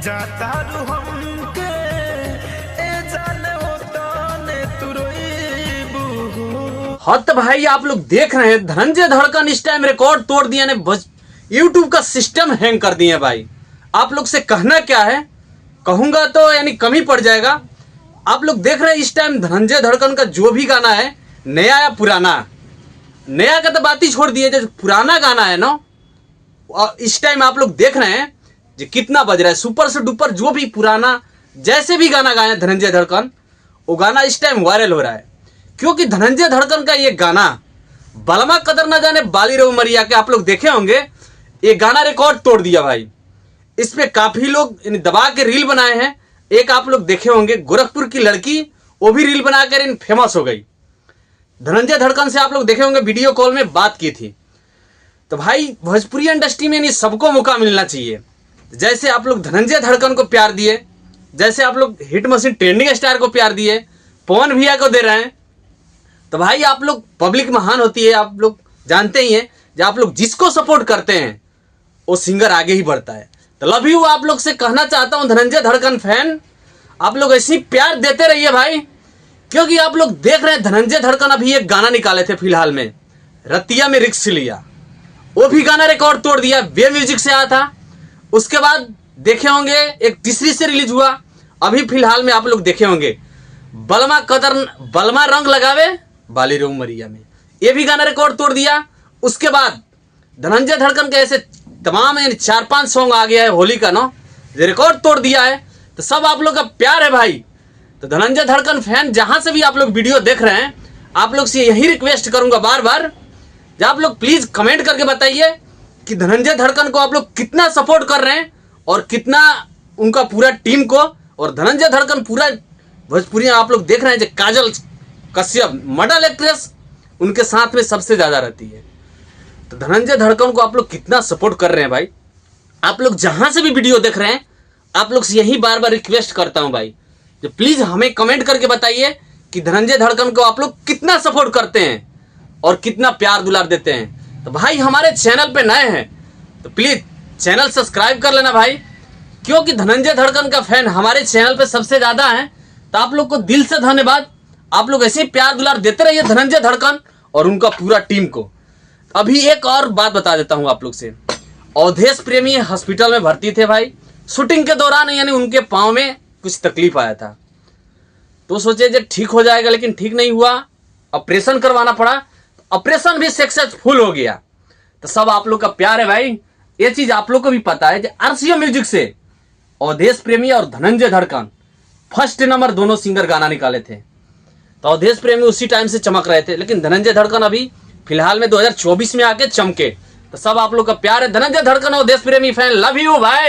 जाता रू हमके ए जाने होता ने तुरईबू। हाँ तो भाई आप लोग देख रहे हैं धनंजय धड़कन इस टाइम रिकॉर्ड तोड़ दिया ने, यूट्यूब का सिस्टम हैंग कर दिए भाई। आप लोग से कहना क्या है, कहूंगा तो यानी कम ही पड़ जाएगा। आप लोग देख रहे हैं इस टाइम धनंजय धड़कन का जो भी गाना है, नया या पुराना, नया का तो बात ही छोड़ दिए, जो पुराना गाना है ना, इस टाइम आप लोग देख रहे हैं जो कितना बज रहा है। सुपर से डुपर जो भी पुराना जैसे भी गाना गाए धनंजय धड़कन, वो गाना इस टाइम वायरल हो रहा है। क्योंकि धनंजय धड़कन का ये गाना बलमा कदर न जाने बाली रो मरिया के आप लोग देखे होंगे, ये गाना रिकॉर्ड तोड़ दिया भाई। इस पे काफी लोग दबा के रील बनाए हैं। एक आप लोग देखे होंगे गोरखपुर की लड़की, वो भी रील बनाकर फेमस हो गई। धनंजय धड़कन से आप लोग देखे होंगे वीडियो कॉल में बात की थी। तो भाई भोजपुरी इंडस्ट्री में नहीं सबको मौका मिलना चाहिए। जैसे आप लोग धनंजय धड़कन को प्यार दिए, जैसे आप लोग हिट मशीन ट्रेंडिंग स्टार को प्यार दिए, पवन भैया को दे रहे हैं, तो भाई आप लोग, पब्लिक महान होती है, आप लोग जानते ही हैं। जब आप लोग जिसको सपोर्ट करते हैं वो सिंगर आगे ही बढ़ता है। तो लव यू आप लोग से कहना चाहता हूं धनंजय धड़कन फैन, आप लोग ऐसी प्यार देते रहिए भाई। क्योंकि आप लोग देख रहे हैं धनंजय धड़कन अभी एक गाना निकाले थे फिलहाल में, रतिया में रिक्स लिया, वो भी गाना रिकॉर्ड तोड़ दिया, वे म्यूजिक से आया था। उसके बाद देखे होंगे एक तीसरी से रिलीज हुआ, अभी फिलहाल में आप लोग देखे होंगे बलमा रंग लगावे बाली रो मरिया में, ये भी गाना रिकॉर्ड तोड़ दिया। उसके बाद धनंजय धड़कन के ऐसे तमाम 4-5 सॉन्ग आ गया है होली का ना, जो रिकॉर्ड तोड़ दिया है। तो सब आप लोग का प्यार है भाई। तो धनंजय धड़कन फैन जहां से भी आप लोग वीडियो देख रहे हैं, आप लोग से यही रिक्वेस्ट करूंगा बार बार, जब आप लोग प्लीज कमेंट करके बताइए कि धनंजय धड़कन को आप लोग कितना सपोर्ट कर रहे हैं और कितना उनका पूरा टीम को। और धनंजय धड़कन पूरा भोजपुरी आप लोग देख रहे हैं जो काजल कश्यप मॉडल एक्ट्रेस उनके साथ में सबसे ज्यादा रहती है। तो धनंजय धड़कन को आप लोग कितना सपोर्ट कर रहे हैं भाई। आप लोग जहां से भी वीडियो देख रहे हैं, आप लोग से यही बार बार रिक्वेस्ट करता हूं भाई, जो प्लीज हमें कमेंट करके बताइए कि धनंजय धड़कन को आप लोग कितना सपोर्ट करते हैं और कितना प्यार दुलार देते हैं। तो भाई हमारे चैनल पे नए हैं तो प्लीज चैनल सब्सक्राइब कर लेना भाई, क्योंकि धनंजय धड़कन का फैन हमारे चैनल पे सबसे ज्यादा है। तो आप लोग को दिल से धन्यवाद, आप लोग ऐसे ही प्यार दुलार देते रहिए धनंजय धड़कन और उनका पूरा टीम को। अभी एक और बात बता देता हूं आप लोग से, अवधेश प्रेमी हॉस्पिटल में भर्ती थे भाई, शूटिंग के दौरान यानी उनके पांव में कुछ तकलीफ आया था। तो सोचे जब ठीक हो जाएगा, लेकिन ठीक नहीं हुआ, ऑपरेशन करवाना पड़ा। ऑपरेशन भी सक्सेसफुल हो गया। तो सब आप लोग का प्यार है भाई, ये चीज आप लोग को भी पता है। आरसीएम म्यूजिक से अवधेश प्रेमी और धनंजय धड़कन फर्स्ट नंबर दोनों सिंगर गाना निकाले थे। तो अवधेश प्रेमी उसी टाइम से चमक रहे थे, लेकिन धनंजय धड़कन अभी फिलहाल में 2024 में आके चमके। तो सब आप लोग का प्यार है। धनंजय धड़कन और अवधेश प्रेमी फैन, लव यू भाई।